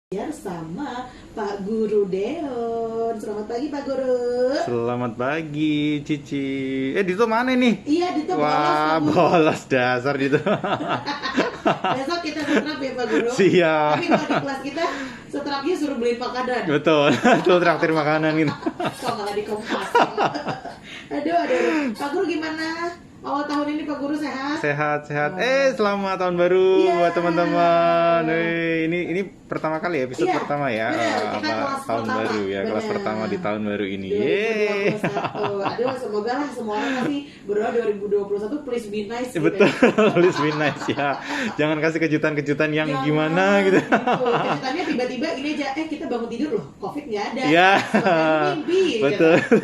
Sama Pak Guru Deon. Selamat pagi Pak Guru. Selamat pagi Cici. Dito mana nih? Iya, Dito Wah, bolos Pak Guru. bolos dasar Dito. Besok kita setrap ya Pak Guru. Siap. Tapi kalau di kelas kita setrapnya suruh beliin makanan. Betul, itu traktir makanan ini. Kok malah dikompasin. Aduh. Pak Guru gimana? Awal tahun ini Pak Guru sehat? Sehat. Selamat tahun baru Iya. buat teman-teman. Ini pertama kali episode Iya, pertama ya. bener, kita kelas Tahun pertama. baru ya, kelas Bener. pertama di tahun baru ini. 2021. Aduh, semoga lah semua orang nanti berdoa 2021 please be nice. Gitu. Betul, please be nice ya. Jangan kasih kejutan-kejutan yang Jangan, gimana gitu. Kejutannya tiba-tiba gini aja, kita bangun tidur loh, COVID nggak ada. Iya. Sebagai mimpi. Betul. Gitu.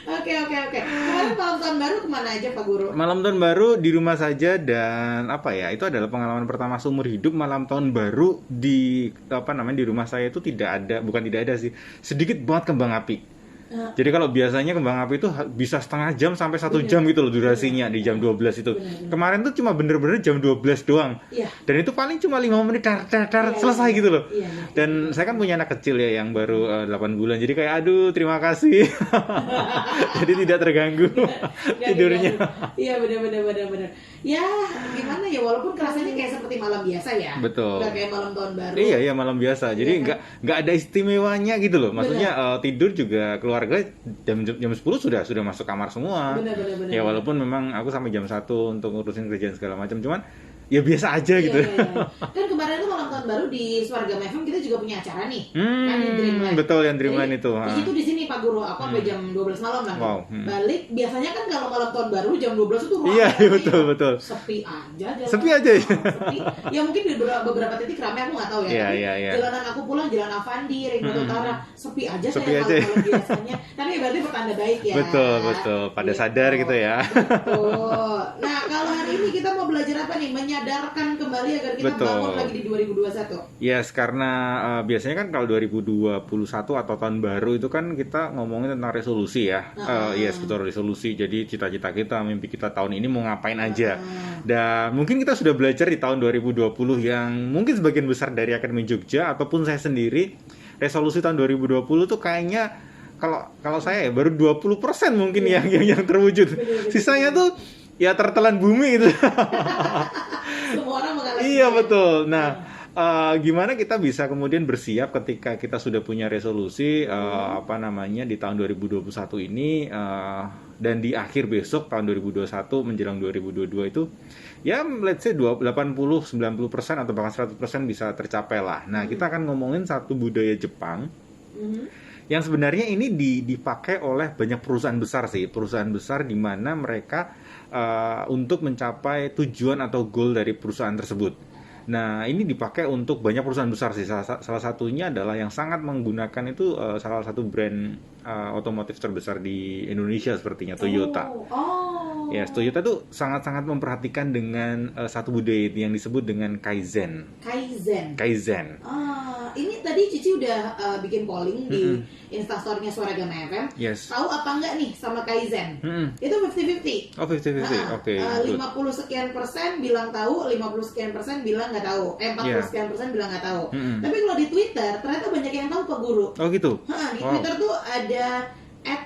Oke. Kemarin malam tahun baru kemana aja Pak Guru? Malam tahun baru di rumah saja dan itu adalah pengalaman pertama seumur hidup. Malam tahun baru di rumah saya itu bukan tidak ada sih, sedikit banget kembang api. Jadi kalau biasanya kembang api itu bisa setengah jam sampai 1 jam gitu loh durasinya di jam 12 itu. Bener. Kemarin tuh cuma bener-bener jam 12 doang. Iya. Dan itu paling cuma 5 menit selesai Iya. gitu loh. Iya. Dan saya kan punya anak kecil ya yang baru 8 bulan. Jadi kayak aduh terima kasih. Jadi tidak terganggu tidurnya. Iya benar. Ya gimana ya, walaupun kerasanya kayak seperti malam biasa ya. Betul. Nggak kayak malam tahun baru. Iya malam biasa. Jadi Iya, nggak ada istimewanya gitu loh. Maksudnya tidur juga keluarga jam 10 sudah masuk kamar semua. Benar. Ya walaupun memang aku sampai jam 1 untuk ngurusin kerjaan segala macam. Cuman ya biasa aja gitu. Iya. Kan kemarin tuh malam tahun baru di Swarga FM kita juga punya acara nih. Kan di Dreamland. Betul yang Dreamland Jadi, itu. Di situ di sini Pak Guru, aku sampai jam 12 malam lah. Wow. Balik biasanya kan kalau malam tahun baru jam 12 itu Iya, ramai. betul. Sepi aja. Sepi aja ya. Sepi. Ya mungkin di beberapa titik ramai aku nggak tahu ya. Iya, Tapi iya. Jalanan aku pulang jalan Avandi, Ring Road Utara, sepi aja Sepi kayak aja. malam biasanya. Tapi berarti pertanda baik ya. Betul. Pada sadar gitu ya. Betul. Nah, kalau hari ini kita mau belajar apa nih? Menyadarkan kembali agar kita Betul. bangun lagi di 2021. Yes, karena biasanya kan kalau 2021 atau tahun baru itu kan kita ngomongin tentang resolusi ya. Yes, betul, resolusi. Jadi cita-cita kita, mimpi kita tahun ini mau ngapain aja. Dan mungkin kita sudah belajar di tahun 2020 yang mungkin sebagian besar dari Akademi Jogja ataupun saya sendiri, resolusi tahun 2020 tuh kayaknya kalau saya ya baru 20% mungkin yang terwujud. Sisanya tuh ya tertelan bumi itu. Semua orang mengalami. Iya betul. Nah, gimana kita bisa kemudian bersiap ketika kita sudah punya resolusi di tahun 2021 ini dan di akhir besok tahun 2021 menjelang 2022 itu ya let's say 80-90% atau bahkan 100% bisa tercapai lah. Nah, kita akan ngomongin satu budaya Jepang yang sebenarnya ini dipakai oleh banyak perusahaan besar di mana mereka untuk mencapai tujuan atau goal dari perusahaan tersebut. Nah, ini dipakai untuk banyak perusahaan besar sih. Salah satunya adalah yang sangat menggunakan itu salah satu brand otomotif terbesar di Indonesia sepertinya Toyota. Ya, Toyota tuh sangat-sangat memperhatikan dengan satu budaya yang disebut dengan Kaizen. Ini tadi Cici udah bikin polling di Instastory-nya Suaragama FM. Yes. Tahu apa enggak nih sama Kaizen? Itu 50-50. Oh, 50-50. Oke. 50 sekian persen bilang tahu, 50 sekian persen bilang nggak tahu. 40 sekian persen bilang nggak tahu. Tapi kalau di Twitter ternyata banyak yang tahu Pak Guru. Oh gitu. Di Twitter tuh ada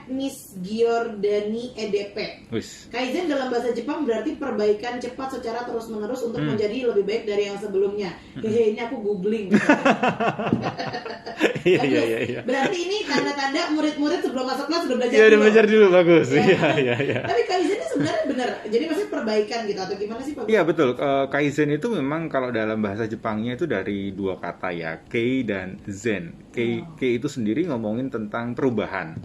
@Miss_Giordani EDP. Kaizen dalam bahasa Jepang berarti perbaikan cepat secara terus-menerus untuk menjadi lebih baik dari yang sebelumnya. Hehe, ini aku googling. Iya. Berarti ini tanda-tanda murid-murid sebelum masuk kelas sudah belajar Iya, udah dulu. belajar dulu, bagus. Iya. Tapi Kaizen ini sebenarnya benar. Jadi maksudnya perbaikan gitu atau gimana sih Pak? Iya betul. Kaizen itu memang kalau dalam bahasa Jepangnya itu dari dua kata ya, kei dan zen. Kei itu sendiri ngomongin tentang perubahan.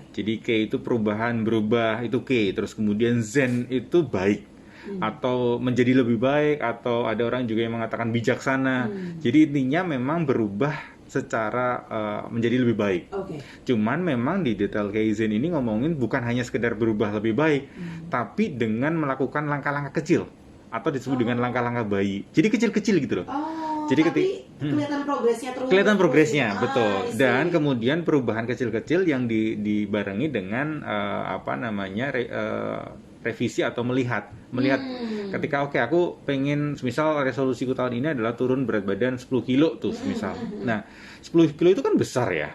Jadi kei itu perubahan, berubah, itu kei. Terus kemudian zen itu baik atau menjadi lebih baik, atau ada orang juga yang mengatakan bijaksana. Jadi intinya memang berubah secara menjadi lebih baik. Cuman memang di detail Kaizen ini ngomongin bukan hanya sekedar berubah lebih baik, tapi dengan melakukan langkah-langkah kecil atau disebut dengan langkah-langkah bayi. Jadi kecil-kecil gitu loh. Jadi kelihatan progresnya terus. Kelihatan progresnya, betul. Dan kemudian perubahan kecil-kecil yang dibarengi dengan revisi atau melihat ketika oke, aku pengen misal resolusiku tahun ini adalah turun berat badan 10 kilo tuh misal. Nah, 10 kilo itu kan besar ya.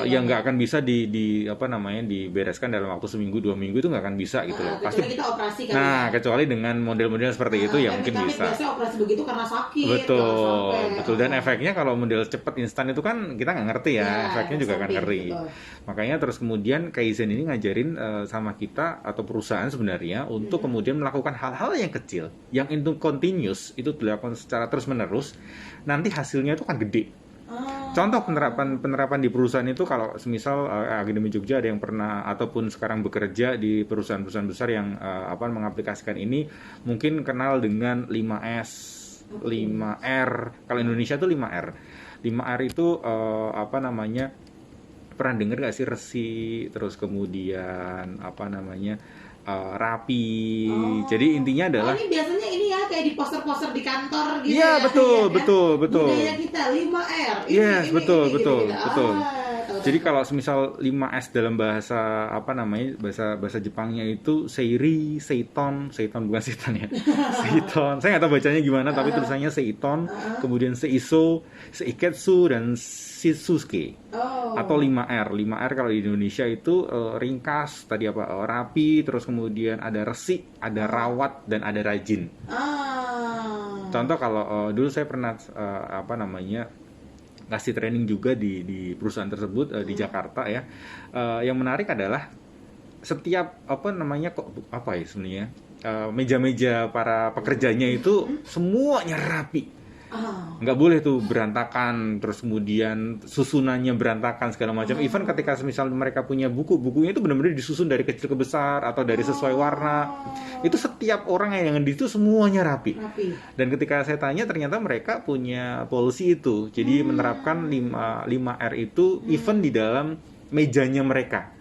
Yang nggak akan bisa dibereskan dalam waktu seminggu 2 minggu, itu nggak akan bisa gitu loh. Pasti kita operasi kan. Nah, kecuali dengan model-model seperti itu ya mungkin bisa. Biasanya operasi begitu karena sakit. Betul. Dan efeknya kalau model cepat instan itu kan kita nggak ngerti ya, efeknya juga akan ngeri. Makanya terus kemudian Kaizen ini ngajarin sama kita atau perusahaan sebenarnya untuk kemudian melakukan hal-hal yang kecil, yang itu continuous, itu dilakukan secara terus-menerus, nanti hasilnya itu kan gede. Contoh penerapan di perusahaan itu, kalau semisal Akademi Jogja ada yang pernah ataupun sekarang bekerja di perusahaan-perusahaan besar yang mengaplikasikan ini, mungkin kenal dengan 5S, 5R. Kalau Indonesia itu 5R. 5R itu pernah dengar nggak sih? Resi, terus kemudian rapi. Jadi intinya adalah ini biasanya ini ya kayak di poster-poster di kantor gitu. Iya, betul. Budaya kita 5R. Yes, betul. Gitu. Jadi kalau semisal 5S dalam bahasa bahasa Jepangnya itu seiri, seiton bukan setan ya. Seiton. Saya nggak tahu bacanya gimana, tapi tulisannya seiton, kemudian seiso, seiketsu, dan shitsuke. Atau 5R. 5R kalau di Indonesia itu ringkas, tadi rapi, terus kemudian ada resik, ada rawat, dan ada rajin. Contoh kalau dulu saya pernah ngasih training juga di perusahaan tersebut di Jakarta ya. Yang menarik adalah setiap sebenarnya meja-meja para pekerjanya itu semuanya rapi. Nggak boleh tuh berantakan, terus kemudian susunannya berantakan segala macam. Even ketika misal mereka punya bukunya itu benar-benar disusun dari kecil ke besar atau dari sesuai warna. Itu setiap orang yang di itu semuanya rapi. Dan ketika saya tanya, ternyata mereka punya policy itu. Jadi menerapkan 5R itu even di dalam mejanya mereka.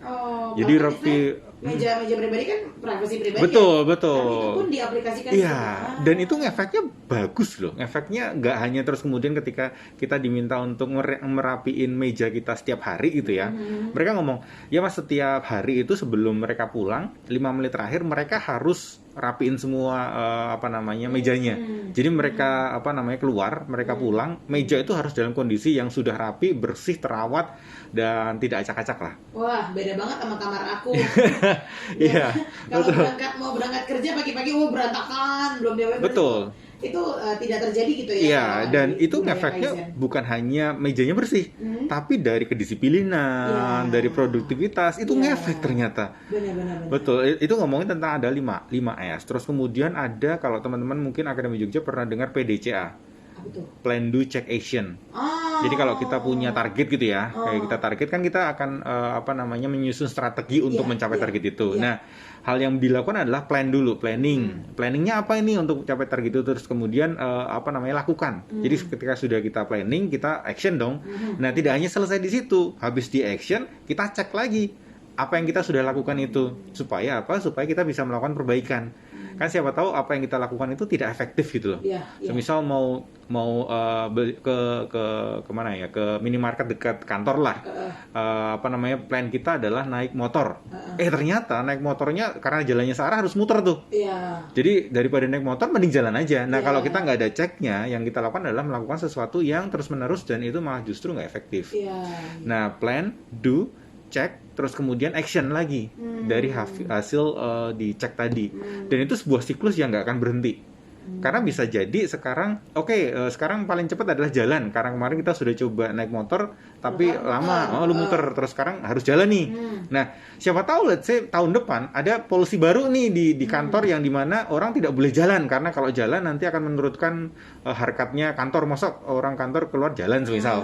Jadi rapi. Meja pribadi kan privasi pribadi. Betul. Dan itu pun diaplikasikan. Iya, dan itu efeknya bagus loh. Efeknya nggak hanya terus kemudian ketika kita diminta untuk merapiin meja kita setiap hari gitu ya. Mereka ngomong, ya mas, setiap hari itu sebelum mereka pulang 5 menit terakhir mereka harus rapiin semua mejanya. Jadi mereka keluar, mereka pulang, meja itu harus dalam kondisi yang sudah rapi, bersih, terawat, dan tidak acak-acak lah. Wah, beda banget sama kamar aku. Iya. Kalau mau berangkat kerja pagi-pagi berantakan, belum diawet. Betul. Itu tidak terjadi gitu ya. Iya, dan itu efeknya bukan hanya mejanya bersih, tapi dari kedisiplinan, dari produktivitas, itu ngefek ternyata. Benar. Betul, itu ngomongin tentang ada 5S. Terus kemudian ada, kalau teman-teman mungkin Akademi Jogja pernah dengar PDCA. Plan, Do, Check, Action. Jadi kalau kita punya target gitu ya, kayak kita target kan kita akan menyusun strategi untuk mencapai target itu. Nah, hal yang dilakukan adalah plan dulu, planning. Planningnya apa ini untuk mencapai target itu, terus kemudian lakukan. Jadi ketika sudah kita planning, kita action dong. Nah, tidak hanya selesai di situ, habis di action kita cek lagi apa yang kita sudah lakukan itu, supaya kita bisa melakukan perbaikan. Kan siapa tahu apa yang kita lakukan itu tidak efektif gitu loh. Semisal mau ke mana ya, ke minimarket dekat kantor lah. Plan kita adalah naik motor. Ternyata naik motornya karena jalannya searah harus muter tuh. Jadi daripada naik motor mending jalan aja. Nah, kalau kita nggak ada ceknya, yang kita lakukan adalah melakukan sesuatu yang terus menerus dan itu malah justru nggak efektif. Nah, plan, do, cek, terus kemudian action lagi dari hasil dicek tadi. Dan itu sebuah siklus yang nggak akan berhenti. Karena bisa jadi sekarang, sekarang paling cepat adalah jalan. Karena kemarin kita sudah coba naik motor, tapi lama, lu muter, terus sekarang harus jalan nih. Nah, siapa tahu, let's say tahun depan ada polisi baru nih di kantor yang dimana orang tidak boleh jalan, karena kalau jalan nanti akan menurunkan harkatnya kantor. Masa orang kantor keluar jalan semisal.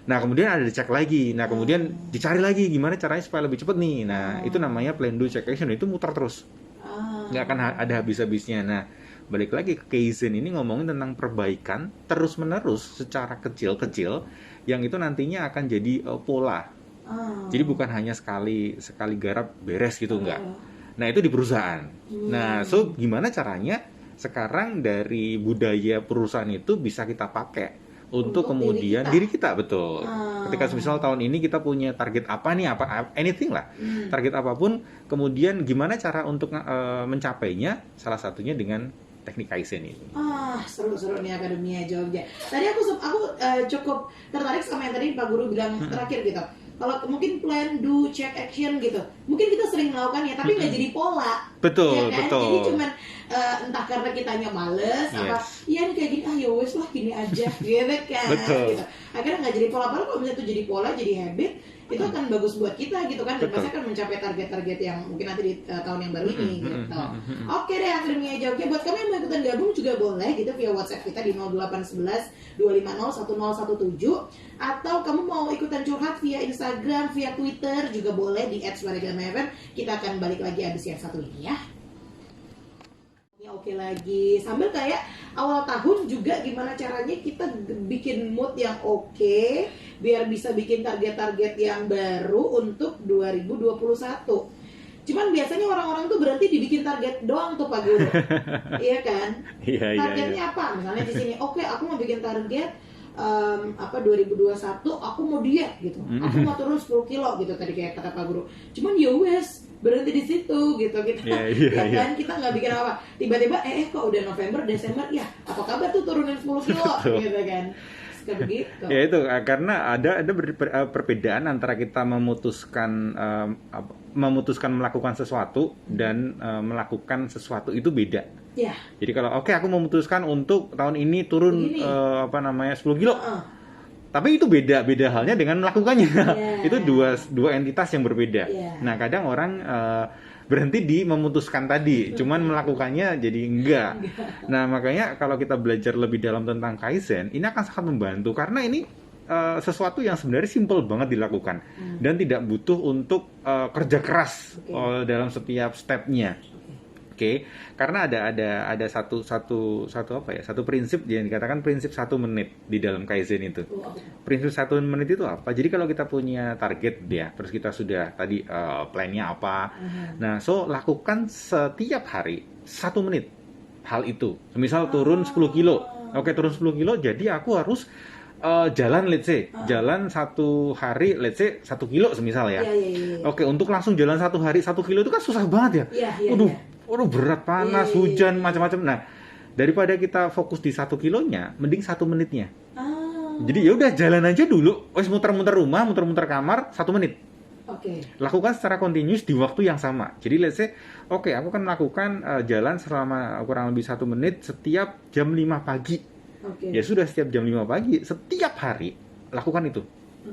Nah, kemudian ada dicek lagi. Nah, kemudian dicari lagi gimana caranya supaya lebih cepat nih. Nah, itu namanya plan, do, check, action. Itu muter terus. Nggak akan ada habis-habisnya. Nah, balik lagi ke Kaizen ini ngomongin tentang perbaikan terus-menerus secara kecil-kecil yang itu nantinya akan jadi pola. Jadi bukan hanya sekali garap beres gitu, enggak. Nah, itu di perusahaan. Nah, so gimana caranya sekarang dari budaya perusahaan itu bisa kita pakai untuk kemudian diri kita betul. Ketika misal tahun ini kita punya target apa nih, anything lah, target apapun, kemudian gimana cara untuk mencapainya? Salah satunya dengan teknik Kaizen ini. Seru-seru nih Akademia Jogja. Tadi aku cukup tertarik sama yang tadi Pak Guru bilang terakhir gitu. Kalau mungkin plan, do, check, action gitu, mungkin kita sering melakukannya, tapi nggak jadi pola. Betul, ya kan? betul. Jadi cuman entah karena kitanya males, apa, iya nih kayak gini, ya wes lah gini aja, gitu kan. Betul. Gitu. Akhirnya nggak jadi pola. Padahal kalau misalnya itu jadi pola, jadi habit, itu akan bagus buat kita gitu kan. Dan pasti akan mencapai target-target yang mungkin nanti di tahun yang baru ini gitu. Oke deh, Akademia Jogja. Buat kami yang mau ikutan gabung juga boleh gitu via WhatsApp kita di 0811 250 1017, atau kamu mau ikutan curhat via Instagram, via Twitter juga boleh di @suaragama.fm. Kita akan balik lagi abis yang satu ini ya. Oke lagi, sambil kayak awal tahun juga gimana caranya kita bikin mood yang oke, biar bisa bikin target-target yang baru untuk 2021. Cuman biasanya orang-orang tuh berhenti dibikin target doang tuh Pak Guru. Iya kan? Targetnya apa? Misalnya di sini, oke, aku mau bikin target 2021 aku mau diet gitu. Aku mau turun 10 kilo gitu tadi kayak kata Pak Guru. Cuman ya wes, berhenti di situ gitu. Kan kita nggak bikin apa. Tiba-tiba kok udah November, Desember, ya apa kabar tuh turunin 10 kilo gitu kan. Begitu. Ya itu karena ada perbedaan antara kita memutuskan melakukan sesuatu dan melakukan sesuatu itu beda. Ya. Jadi kalau aku memutuskan untuk tahun ini turun 10 kilo. Tapi itu beda halnya dengan melakukannya. Itu dua entitas yang berbeda. Nah, kadang orang berhenti di memutuskan tadi, cuman melakukannya jadi enggak. Nah, makanya kalau kita belajar lebih dalam tentang Kaizen, ini akan sangat membantu karena ini sesuatu yang sebenarnya simple banget dilakukan dan tidak butuh untuk kerja keras dalam setiap stepnya. Karena ada satu prinsip yang dikatakan prinsip 1 menit di dalam Kaizen itu. Prinsip 1 menit itu apa? Jadi kalau kita punya target terus kita sudah tadi plannya apa. Nah, lakukan setiap hari 1 menit hal itu. Misal turun 10 kilo. Turun 10 kilo, jadi aku harus jalan jalan 1 hari let's say 1 kilo semisal ya. Untuk langsung jalan 1 hari 1 kilo itu kan susah banget ya. Waduh, berat, panas, hujan, macam-macam. Nah, daripada kita fokus di 1 kilonya, mending 1 menitnya. Jadi ya udah jalan aja dulu, muter-muter rumah, muter-muter kamar 1 menit. Lakukan secara kontinus di waktu yang sama. Jadi let's say, aku akan melakukan jalan selama kurang lebih 1 menit setiap jam 5 pagi. Ya sudah, setiap jam 5 pagi, setiap hari lakukan itu.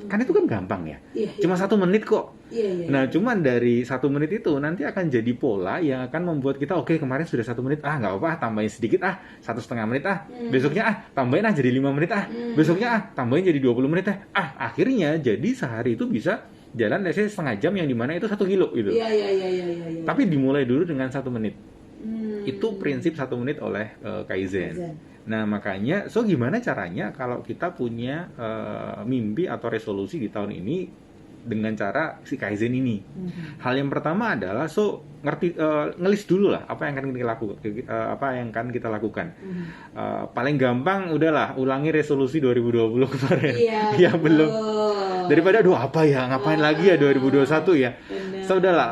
Kan itu kan gampang ya. Cuma 1 menit kok. Nah, cuman dari 1 menit itu nanti akan jadi pola yang akan membuat kita kemarin sudah 1 menit, nggak apa-apa, tambahin sedikit 1,5 menit besoknya tambahin jadi 5 menit besoknya tambahin jadi 20 menit akhirnya jadi sehari itu bisa jalan setengah jam yang dimana itu 1 kilo gitu. Tapi dimulai dulu dengan 1 menit. Itu prinsip 1 menit oleh Kaizen. Nah, makanya gimana caranya kalau kita punya mimpi atau resolusi di tahun ini dengan cara si Kaizen ini. Hal yang pertama adalah ngelis dulu lah apa yang akan kita lakukan. Paling gampang udahlah ulangi resolusi 2020 kemarin. Belum. Daripada ngapain lagi ya 2021 ya. Udahlah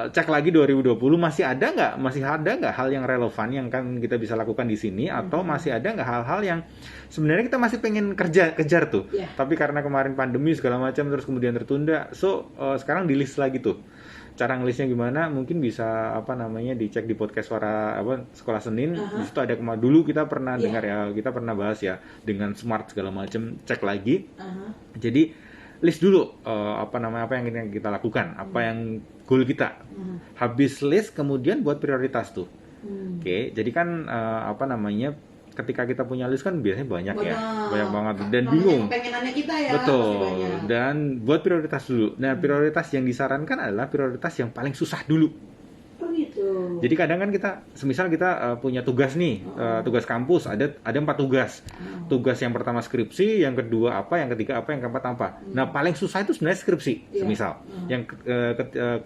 cek lagi 2020 masih ada nggak hal yang relevan yang kan kita bisa lakukan di sini, atau masih ada nggak hal-hal yang sebenarnya kita masih pengen kejar tuh, tapi karena kemarin pandemi segala macam terus kemudian tertunda. Sekarang di list lagi tuh. Cara ngelisnya gimana? Mungkin bisa dicek di podcast Sekolah Senin. Di situ ada dulu kita pernah dengar ya, kita pernah bahas ya dengan smart segala macam. Cek lagi. Jadi list dulu apa yang kita lakukan, apa yang goal kita. Habis list kemudian buat prioritas tuh. Jadi kan ketika kita punya list kan biasanya banyak banget dan bingung. Pengenannya kita ya. Betul. Dan buat prioritas dulu. Nah, prioritas yang disarankan adalah prioritas yang paling susah dulu. Gitu. tuh? Jadi kadang kan kita, semisal kita punya tugas nih, tugas kampus, ada 4 tugas. Tugas yang pertama skripsi, yang kedua apa, yang ketiga apa, yang keempat apa. Nah paling susah itu sebenarnya skripsi, semisal. Yang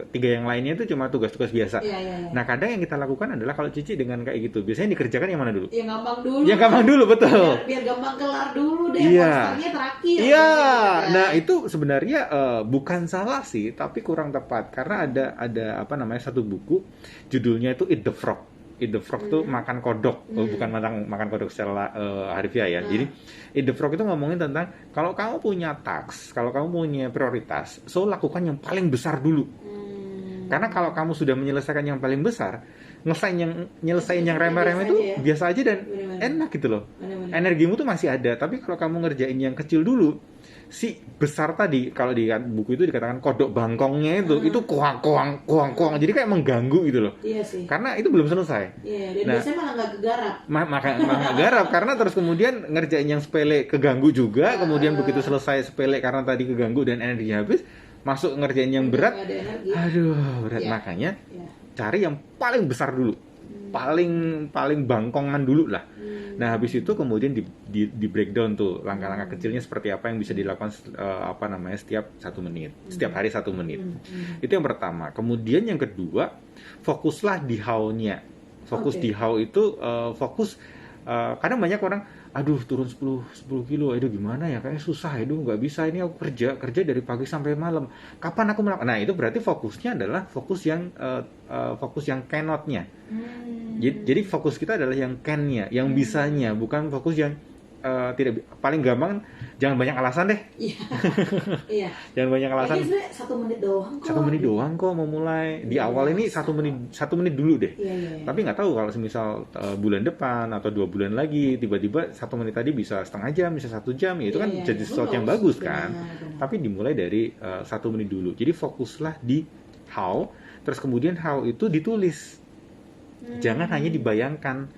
ketiga yang lainnya itu cuma tugas-tugas biasa. Nah kadang yang kita lakukan adalah kalau Cici dengan kayak gitu, biasanya dikerjakan yang mana dulu? Yang gampang dulu. Yang gampang dulu, betul. Biar gampang kelar dulu deh, Iya. monsternya terakhir. Iya. Gitu, Nah itu sebenarnya bukan salah sih, tapi kurang tepat karena ada apa namanya satu buku judulnya itu Eat the Frog. Eat the Frog tuh makan kodok, bukan makan kodok secara harfiah ya. Jadi Eat the Frog itu ngomongin tentang kalau kamu punya task, kalau kamu punya prioritas, so lakukan yang paling besar dulu. Karena kalau kamu sudah menyelesaikan yang paling besar, nyelesain yang remeh-remeh itu biasa aja dan enak gitu loh. Energimu tuh masih ada, tapi kalau kamu ngerjain yang kecil dulu, si besar tadi, kalau di buku itu dikatakan kodok bangkongnya itu kuang, jadi kayak mengganggu gitu loh. Iya sih. Karena itu belum selesai. Iya, dan biasanya malah nggak kegarap. Malah nggak garap karena terus kemudian ngerjain yang sepele keganggu juga, kemudian begitu selesai sepele karena tadi keganggu dan energinya habis, masuk ngerjain yang berat, aduh berat. Makanya cari yang paling besar dulu, paling bangkongan dulu lah. Nah habis itu kemudian di breakdown tuh langkah-langkah kecilnya seperti apa yang bisa dilakukan setiap 1 menit, setiap hari 1 menit. Itu yang pertama. Kemudian yang kedua, fokuslah di how-nya. Fokus di how itu kadang banyak orang, aduh turun 10 kilo, aduh gimana ya, kayaknya susah, aduh nggak bisa, ini aku kerja dari pagi sampai malam, kapan aku melakukan? Nah itu berarti fokusnya adalah fokus yang cannot-nya. Jadi fokus kita adalah yang can-nya, yang bisanya, bukan fokus yang tidak. Paling gampang jangan banyak alasan deh. Iya. Jangan banyak alasan. Ini 1 menit doang kok. 1 menit doang kok mau mulai. Di awal ini 1 menit dulu deh. Iya. Tapi nggak tahu kalau semisal bulan depan atau 2 bulan lagi tiba-tiba 1 menit tadi bisa setengah jam, bisa 1 jam, ya itu kan jadi sesuatu yang bagus kan. Tapi dimulai dari 1 menit dulu. Jadi fokuslah di how, terus kemudian how itu ditulis. Jangan hanya dibayangkan.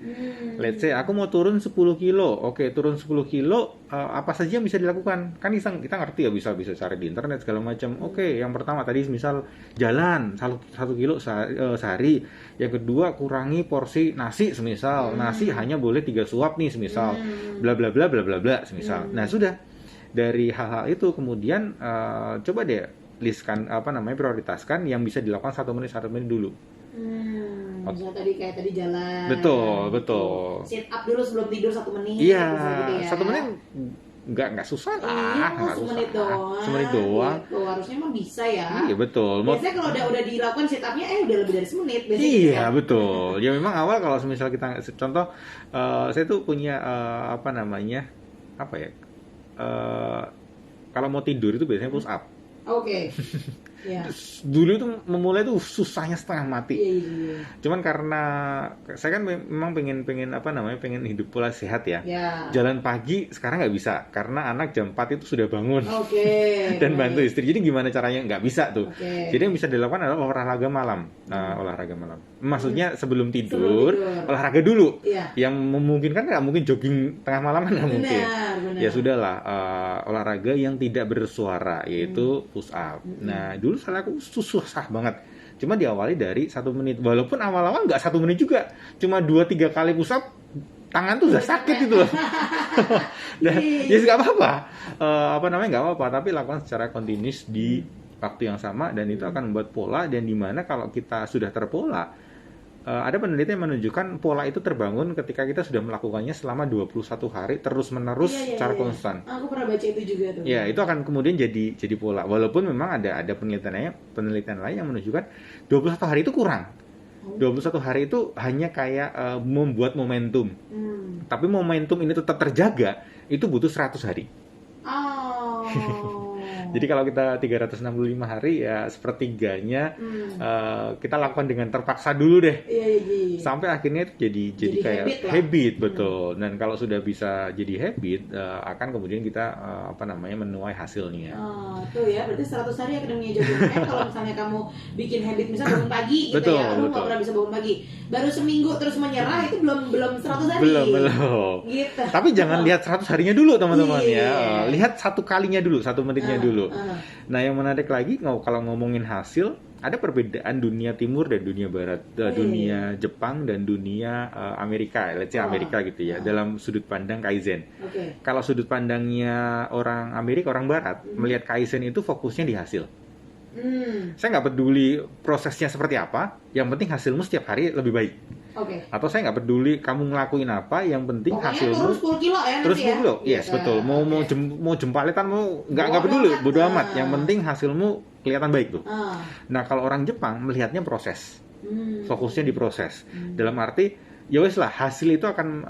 Let's say aku mau turun 10 kilo. Oke, turun 10 kilo apa saja yang bisa dilakukan? Kan kita ngerti ya, bisa cari di internet segala macam. Oke, yang pertama tadi misal jalan 1 kilo sehari. Yang kedua kurangi porsi nasi semisal. Nasi hanya boleh 3 suap nih semisal. Bla bla bla bla bla bla semisal. Nah, sudah. Dari hal-hal itu kemudian coba deh listkan prioritaskan yang bisa dilakukan 1 menit dulu. Misalnya tadi jalan. Betul. Sit up dulu sebelum tidur 1 menit. Iya, gitu ya. 1 menit nggak susah lah. Iya, 1 menit doang. 1 menit doang. Gitu. Harusnya mah bisa ya. Iya betul. Biasanya kalau udah dilakukan sit up-nya udah lebih dari 1 menit. Biasanya iya gitu. Betul. Ya memang awal kalau misal kita contoh, saya tuh punya kalau mau tidur itu biasanya push up. Oke. Ya. Dulu itu memulai tuh susahnya setengah mati. Iya. Cuman karena saya kan memang pengen hidup pola sehat ya. Jalan pagi sekarang nggak bisa karena anak jam 4 itu sudah bangun. Dan bantu istri. Jadi gimana caranya? Nggak bisa tuh. Jadi yang bisa dilakukan adalah olahraga malam. Olahraga malam. Maksudnya sebelum tidur olahraga dulu. Yang memungkinkan nggak mungkin jogging tengah malam kan nggak mungkin. Benar. Ya sudahlah, olahraga yang tidak bersuara yaitu push up. Nah dulu salah aku susah banget. Cuma diawali dari 1 menit. Walaupun awal-awal nggak 1 menit juga. Cuma 2-3 kali push up, tangan tuh udah sakit itu loh. Dan ya nggak apa-apa. Nggak apa-apa. Tapi lakukan secara continuous di waktu yang sama dan itu akan membuat pola. Dan dimana kalau kita sudah terpola, ada penelitian yang menunjukkan pola itu terbangun ketika kita sudah melakukannya selama 21 hari terus-menerus secara konstan. Aku pernah baca itu juga tuh. Ya, itu akan kemudian jadi pola. Walaupun memang ada penelitian lain yang menunjukkan 21 hari itu kurang. 21 hari itu hanya kayak membuat momentum. Tapi momentum ini tetap terjaga, itu butuh 100 hari. Jadi kalau kita 365 hari ya sepertiganya kita lakukan dengan terpaksa dulu deh. Sampai akhirnya itu jadi kayak habit betul. Dan kalau sudah bisa jadi habit akan kemudian kita menuai hasilnya. Tuh ya, berarti 100 hari akademi jogging. Kalau misalnya kamu bikin habit misalnya bangun pagi gitu ya, lu nggak pernah bisa bangun pagi. Baru seminggu terus menyerah itu belum 100 hari. Belum. Gitu. Tapi jangan lihat 100 harinya dulu teman-teman ya. Lihat 1 kalinya dulu, 1 menitnya dulu. Nah yang menarik lagi kalau ngomongin hasil, ada perbedaan dunia timur dan dunia barat, dunia Jepang dan dunia Amerika, let's say Amerika gitu ya, dalam sudut pandang Kaizen. Kalau sudut pandangnya orang Amerika, orang barat, melihat Kaizen itu fokusnya di hasil. Saya nggak peduli prosesnya seperti apa, yang penting hasilmu setiap hari lebih baik. Atau saya nggak peduli kamu ngelakuin apa, yang penting pokoknya hasilmu turun 10 kilo ya, terus 10 kilo, ya? yes betul. Mau jempaletan mau nggak peduli, bodo amat. Yang penting hasilmu kelihatan baik tuh. Nah kalau orang Jepang melihatnya proses, fokusnya di proses. Dalam arti ya wes lah, hasil itu akan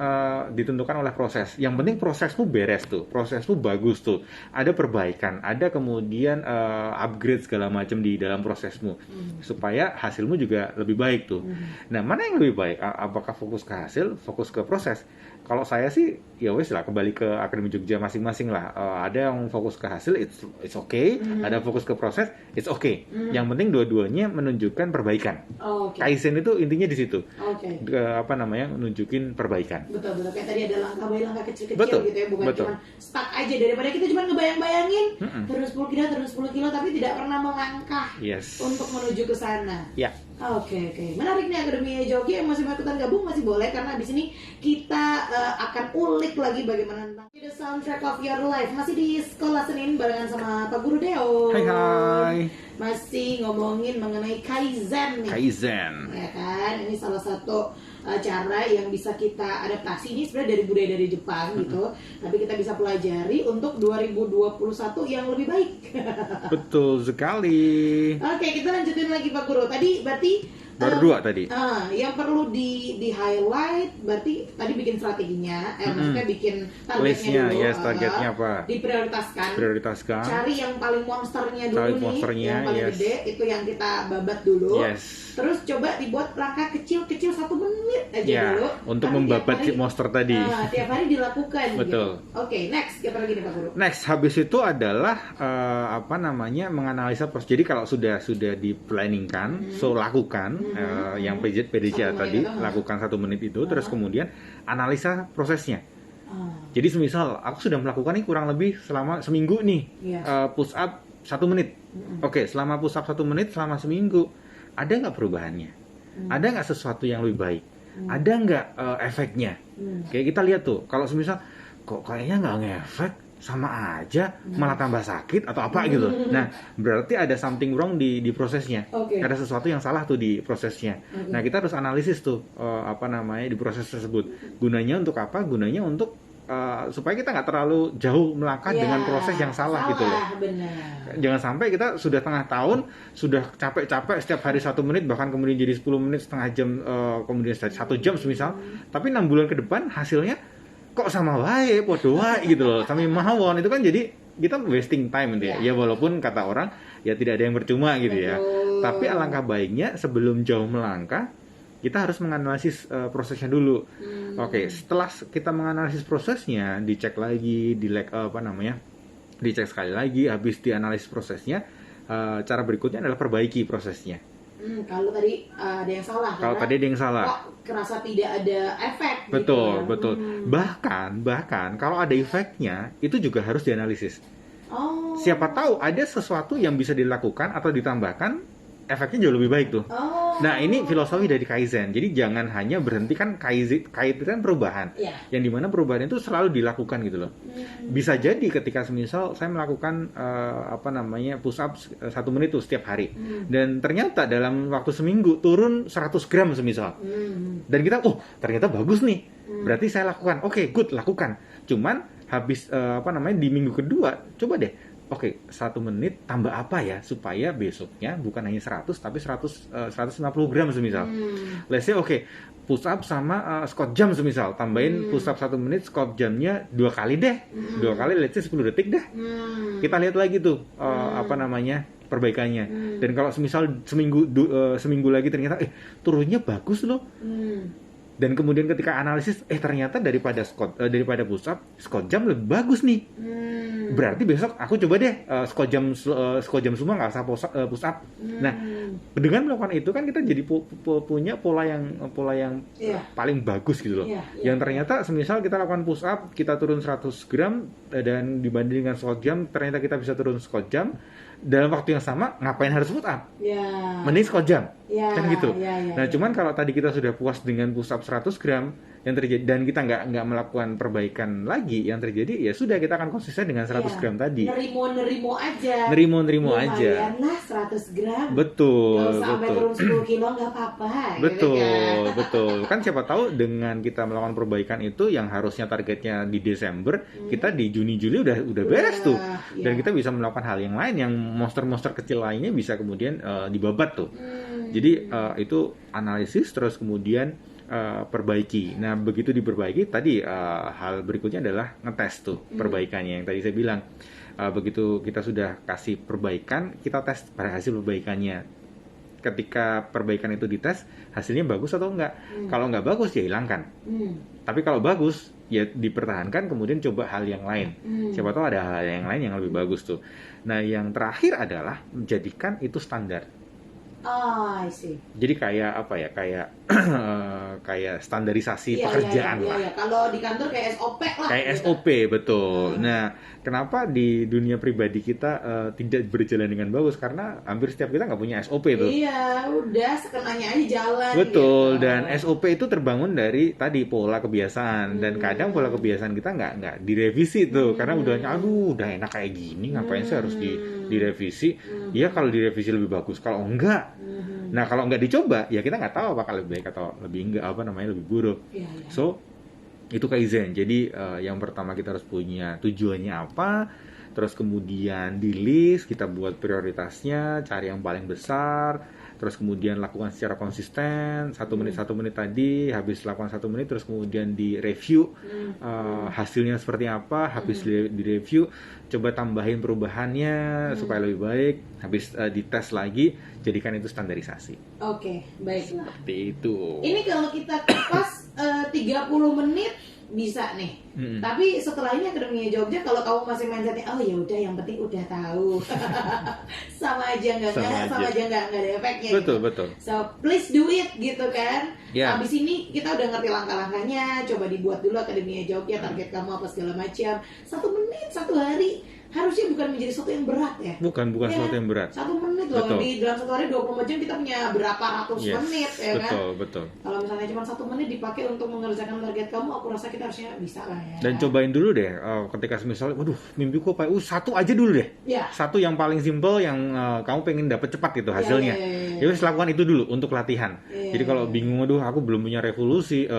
ditentukan oleh proses. Yang penting prosesmu beres tuh, prosesmu bagus tuh, ada perbaikan, ada kemudian upgrade segala macam di dalam prosesmu, supaya hasilmu juga lebih baik tuh. Nah mana yang lebih baik? Apakah fokus ke hasil, fokus ke proses? Kalau saya sih ya wes lah, kembali ke Akademi Jogja masing-masing lah. Ada yang fokus ke hasil, it's okay. Ada fokus ke proses, it's okay. Yang penting dua-duanya menunjukkan perbaikan. Kaizen itu intinya di situ. Apa namanya, menunjukin perbaikan. Betul. Kayak tadi ada langkah by langkah kecil-kecil gitu ya, bukan betul. cuma stuck aja, daripada kita cuma ngebayang-bayangin turun 10 kilo tapi tidak pernah melangkah untuk menuju ke sana. Oke. Menarik nih Akademi Jogja. Yang masih mau ikutan gabung masih boleh, karena di sini kita akan ulik lagi bagaimana tentang The Soundtrack of Your Life. Masih di Sekolah Senin barengan sama Pak Guru Deo. Hai. Masih ngomongin mengenai Kaizen nih. Ya kan, ini salah satu cara yang bisa kita adaptasi. Ini sebenarnya dari budaya dari Jepang gitu, tapi kita bisa pelajari untuk 2021 yang lebih baik. Betul sekali. Oke, kita lanjutin lagi Pak Guru. Tadi berarti baru 2 tadi. Yang perlu di highlight berarti tadi bikin strateginya, maksudnya bikin targetnya dulu. Targetnya apa? Prioritaskan. Cari yang paling monsternya dulu yang paling gede, itu yang kita babat dulu. Terus coba dibuat langkah kecil-kecil 1 menit aja dulu. Untuk membabat si monster tadi. Tiap hari dilakukan. Betul. Gitu. Oke, next apa lagi nih Pak Guru? Next, habis itu adalah menganalisa proses. Jadi kalau sudah di-planningkan, so lakukan. Yang PDCA tadi lakukan 1 menit itu, terus kemudian analisa prosesnya. Jadi semisal aku sudah melakukan ini kurang lebih selama seminggu nih, push up 1 menit. Oke, selama push up 1 menit selama seminggu, ada nggak perubahannya? Ada nggak sesuatu yang lebih baik? Ada nggak efeknya? Kayak kita lihat tuh, kalau semisal kok kayaknya nggak ngefek, sama aja, malah tambah sakit atau apa gitu. Nah, berarti ada something wrong di prosesnya. Ada sesuatu yang salah tuh di prosesnya. Nah, kita harus analisis tuh di proses tersebut. Gunanya untuk apa? Gunanya untuk supaya kita nggak terlalu jauh melangkah dengan proses yang salah gitu loh. Jangan sampai kita sudah tengah tahun, sudah capek-capek setiap hari 1 menit, bahkan kemudian jadi 10 menit, setengah jam, kemudian 1 jam semisal. Tapi 6 bulan ke depan hasilnya kok sama wae, podo wae gitu loh, sami mawon. Itu kan jadi kita wasting time gitu ya. Ya walaupun kata orang ya tidak ada yang percuma gitu ya. Tapi alangkah baiknya sebelum jauh melangkah, kita harus menganalisis prosesnya dulu. Oke, setelah kita menganalisis prosesnya, dicek lagi, dicek sekali lagi, habis dianalisis prosesnya, cara berikutnya adalah perbaiki prosesnya. Kalau tadi ada yang salah. Kalau tadi ada yang salah. Kok kerasa tidak ada efek? Betul, betul. Bahkan kalau ada efeknya, itu juga harus dianalisis. Siapa tahu ada sesuatu yang bisa dilakukan atau ditambahkan, efeknya jauh lebih baik tuh. Nah, ini filosofi dari Kaizen. Jadi jangan hanya berhenti, kan Kaizen kan perubahan. Yang dimana perubahan itu selalu dilakukan gitu loh. Bisa jadi ketika semisal saya melakukan push up 1 menit tuh setiap hari. Dan ternyata dalam waktu seminggu turun 100 gram semisal. Dan kita, ternyata bagus nih. Berarti saya lakukan. Oke, good, lakukan. Cuman habis di minggu kedua, coba deh. Oke, 1 menit tambah apa ya supaya besoknya bukan hanya 100 tapi 150 gram semisal. Let's say push up sama squat jam semisal, tambahin push up 1 menit, squat jamnya 2 kali deh. 2 kali let's say 10 detik deh. Kita lihat lagi tuh perbaikannya. Dan kalau semisal seminggu lagi ternyata turunnya bagus loh. Dan kemudian ketika analisis ternyata daripada push up, squat jam lebih bagus nih. Berarti besok aku coba deh squat jam semua, nggak usah push up. Nah, dengan melakukan itu kan kita jadi punya pola yang paling bagus gitu loh. Yang ternyata semisal kita lakukan push up, kita turun 100 gram dan dibanding dengan squat jam ternyata kita bisa turun squat jam. dalam waktu yang sama ngapain harus push up? Ya. Mending sekojam. Ya, Kan gitu. Nah, ya. cuman kalau tadi kita sudah puas dengan push up 100 gram yang terjadi dan kita nggak melakukan perbaikan lagi, yang terjadi ya sudah kita akan konsisten dengan 100 gram tadi. Nerimo aja. Nerimo aja. Lumayan lah 100 gram. Betul, Nggak usah sampai betul. turun 10 kilo nggak apa-apa. Betul, Gitu kan. betul. Kan siapa tahu dengan kita melakukan perbaikan itu yang harusnya targetnya di Desember, kita di Juni Juli udah beres tuh. Ya. Dan kita bisa melakukan hal yang lain yang monster-monster kecil lainnya bisa kemudian dibabat tuh. Hmm. Jadi itu analisis terus kemudian perbaiki. Nah, begitu diperbaiki tadi hal berikutnya adalah ngetes tuh perbaikannya yang tadi saya bilang. Begitu kita sudah kasih perbaikan, kita tes pada hasil perbaikannya. Ketika perbaikan itu dites, hasilnya bagus atau enggak? Kalau enggak bagus ya hilangkan. Tapi kalau bagus ya dipertahankan, kemudian coba hal yang lain. Siapa tahu ada hal yang lain yang lebih bagus tuh. Nah, yang terakhir adalah menjadikan itu standar. I see. Jadi kayak apa ya? Kayak standarisasi pekerjaan lah. Iya. Kalau di kantor kayak SOP lah. Kayak gitu. SOP, betul. Nah, kenapa di dunia pribadi kita tidak berjalan dengan bagus? Karena hampir setiap kita nggak punya SOP tuh. Iya, udah sekenanya aja jalan. Betul, gitu. dan SOP itu terbangun dari tadi pola kebiasaan. Dan kadang pola kebiasaan kita nggak direvisi tuh. Karena udah enak kayak gini, ngapain sih harus direvisi? Ya kalau direvisi lebih bagus, kalau enggak. Nah, kalau enggak dicoba, ya kita nggak tahu apakah lebih baik atau lebih enggak, lebih buruk. Iya. So, itu kaizen. Jadi yang pertama kita harus punya tujuannya apa, terus kemudian di list kita buat prioritasnya, cari yang paling besar, terus kemudian lakukan secara konsisten 1 menit tadi, habis lakukan 1 menit terus kemudian di review hasilnya seperti apa, habis di review coba tambahin perubahannya supaya lebih baik, habis dites lagi, jadikan itu standarisasi. Oke, baiklah. Seperti itu. Ini kalau kita kupas 30 menit bisa nih. Tapi setelah ini Akademia Jogja, kalau kamu masih mindsetnya oh ya udah yang penting udah tahu, sama aja nggak ada efeknya. Betul. So please do it gitu kan. Yeah. Habis ini kita udah ngerti langkah-langkahnya. Coba dibuat dulu Akademia Jogja, target kamu apa segala macam. 1 menit 1 hari harusnya bukan menjadi sesuatu yang berat ya. Bukan ya, sesuatu yang berat. 1 menit loh. Betul. Di dalam 1 hari 24 jam kita punya berapa ratus menit ya kan. Betul. Kalau misalnya cuma 1 menit dipakai untuk mengerjakan target kamu, aku rasa kita harusnya bisa lah ya. Dan cobain dulu deh, ketika misalnya, waduh, mimpiku apa? 1 aja dulu deh. Ya. 1 yang paling simple yang kamu pengen dapat cepat gitu hasilnya. Ya wes lakukan itu dulu untuk latihan. Jadi kalau bingung, aduh, aku belum punya resolusi,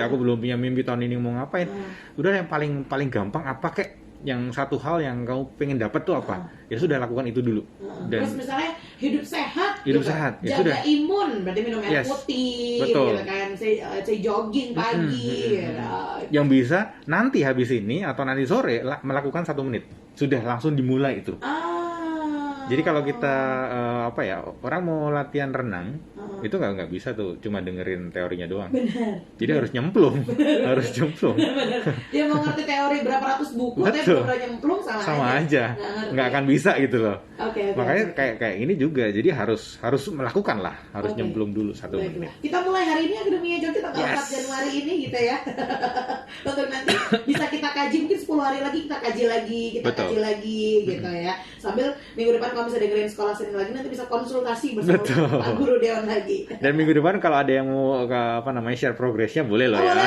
aku belum punya mimpi tahun ini mau ngapain. Udah yang paling gampang apa kek? Yang satu hal yang kamu pengen dapat tuh apa? Ya sudah lakukan itu dulu. Dan terus misalnya hidup sehat, ya jaga sudah. Imun, berarti minum air putih, betul. gitu kan, saya jogging pagi, gitu. Yang bisa nanti habis ini atau nanti sore melakukan 1 menit, sudah langsung dimulai itu. Jadi kalau kita orang mau latihan renang, itu nggak bisa tuh cuma dengerin teorinya doang. Benar. Jadi harus nyemplung, harus nyemplung. Benar. Dia mau ngerti teori berapa ratus buku, tapi belum nyemplung sama aja. Nggak akan bisa gitu loh. Okay, makanya kayak ini juga, jadi harus melakukan lah, harus nyemplung dulu 1 menit. Kita mulai hari ini Akademia Jogja tanggal 4 Januari ini gitu ya. Untuk nanti bisa kita kaji, mungkin 10 hari lagi kita kaji lagi, gitu ya. Sambil minggu depan kalau bisa dengerin Sekolah Senin lagi, nanti bisa konsultasi bersama Pak Guru Dewan lagi. Dan minggu depan kalau ada yang mau share progresnya boleh loh ya.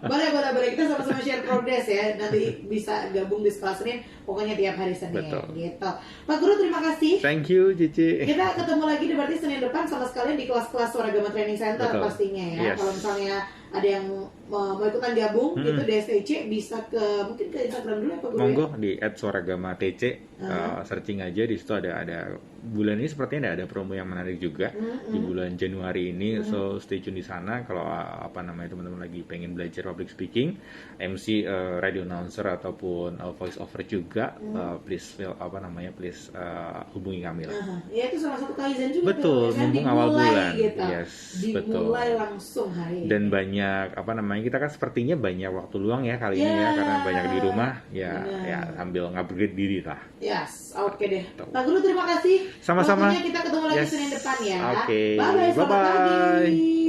Boleh. Kita sama-sama share progress ya. Nanti bisa gabung di Sekolah Senin, pokoknya tiap hari Senin. Betul. Gitu. Pak Guru, terima kasih. Thank you, Cici. Kita ketemu lagi berarti Senin depan sama sekalian di kelas-kelas Waragama Training Center. Betul. Pastinya ya. Yes. Kalau misalnya ada yang mau ikutan gabung gitu di STC, bisa mungkin ke Instagram dulu ya Pak Guru. Monggo di @suaragamatc, searching aja, di situ ada bulan ini sepertinya ada promo yang menarik juga di bulan Januari ini. So stay tune di sana kalau teman-teman lagi pengen belajar public speaking, MC, radio announcer ataupun voice over juga, please hubungi kami lah. Ya itu salah satu kaizen juga. Betul, mumpung awal bulan. Gitu. Yes, dimulai langsung hari ini. Dan banyak kita kan sepertinya banyak waktu luang ya kali ini ya, karena banyak di rumah ya sambil ngupgrade diri lah. Yes, oke deh. Pak Guru, terima kasih. Sama-sama. Waktunya kita ketemu lagi Senin depan ya. Oke. Bye-bye. Selamat pagi.